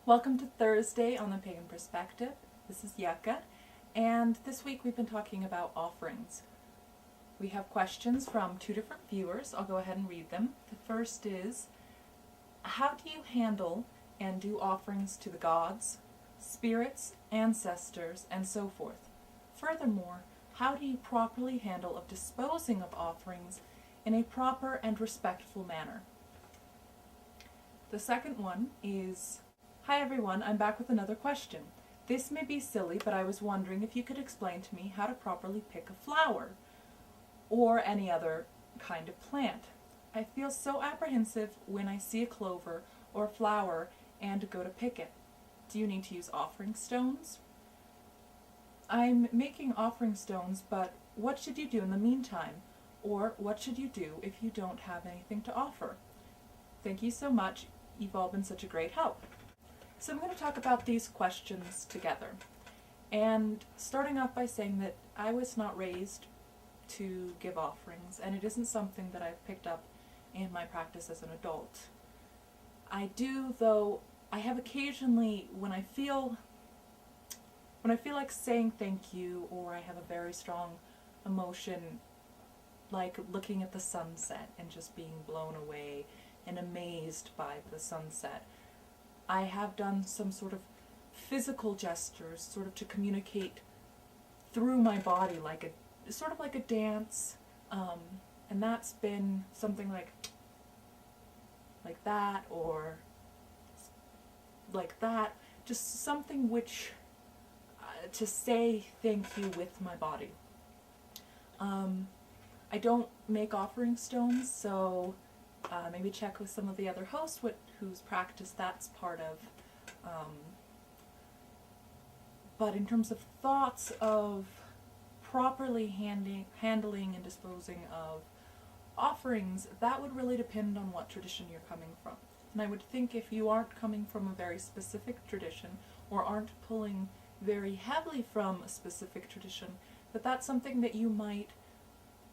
Welcome to Thursday on the Pagan Perspective. This is Yucca, and this week we've been talking about offerings. We have questions from two different viewers. I'll go ahead and read them. The first is, how do you handle and do offerings to the gods, spirits, ancestors, and so forth? Furthermore, how do you properly handle of disposing of offerings in a proper and respectful manner? The second one is, hi everyone, I'm back with another question. This may be silly, but I was wondering if you could explain to me how to properly pick a flower or any other kind of plant. I feel so apprehensive when I see a clover or a flower and go to pick it. Do you need to use offering stones? I'm making offering stones, but what should you do in the meantime? Or what should you do if you don't have anything to offer? Thank you so much. You've all been such a great help. So I'm going to talk about these questions together. And starting off by saying that I was not raised to give offerings, and it isn't something that I've picked up in my practice as an adult. I do, though, I have occasionally, when I feel like saying thank you, or I have a very strong emotion, like looking at the sunset and just being blown away and amazed by the sunset, I have done some sort of physical gestures, sort of to communicate through my body, like a dance, and that's been something like that, or like that, just something which to say thank you with my body. I don't make offering stones, so maybe check with some of the other hosts whose practice that's part of. But in terms of thoughts of properly handling and disposing of offerings, that would really depend on what tradition you're coming from. And I would think if you aren't coming from a very specific tradition, or aren't pulling very heavily from a specific tradition, that's something that you might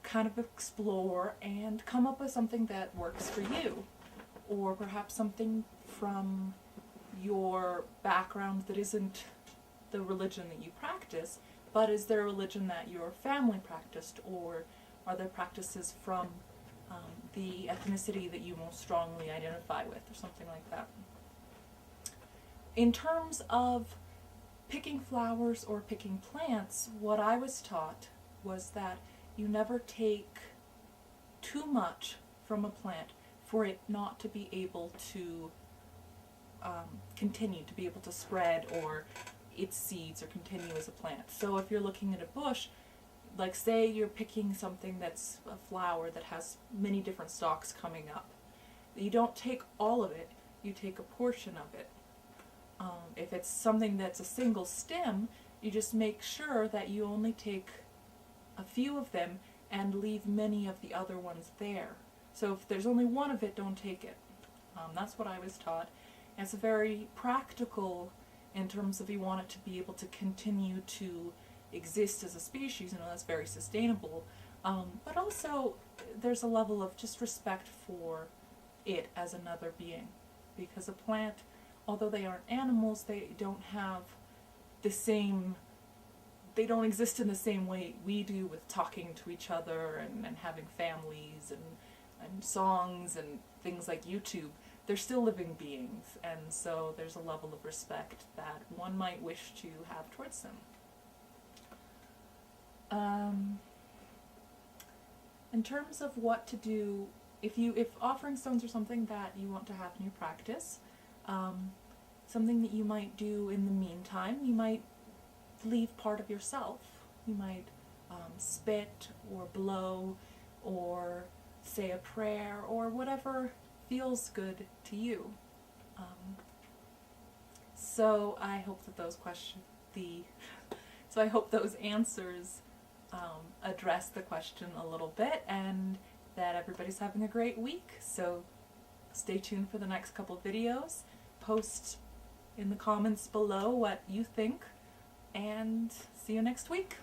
kind of explore and come up with something that works for you, or perhaps something from your background that isn't the religion that you practice, but is there a religion that your family practiced, or are there practices from the ethnicity that you most strongly identify with, or something like that. In terms of picking flowers or picking plants, what I was taught was that you never take too much from a plant for it not to be able to continue, to be able to spread, or its seeds or continue as a plant. So if you're looking at a bush, like say you're picking something that's a flower that has many different stalks coming up, you don't take all of it, you take a portion of it. If it's something that's a single stem, you just make sure that you only take a few of them and leave many of the other ones there. So if there's only one of it, don't take it. That's what I was taught. And it's very practical in terms of you want it to be able to continue to exist as a species, that's very sustainable. But also there's a level of just respect for it as another being. Because a plant, although they aren't animals, they don't have the same, they don't exist in the same way we do, with talking to each other and having families and songs and things like YouTube. They're still living beings, and so there's a level of respect that one might wish to have towards them. In terms of what to do, if offering stones are something that you want to have in your practice, something that you might do in the meantime, you might leave part of yourself. You might spit or blow or say a prayer or whatever feels good to you. So I hope that I hope those answers address the question a little bit, and that everybody's having a great week. So stay tuned for the next couple videos. Post in the comments below what you think, and see you next week.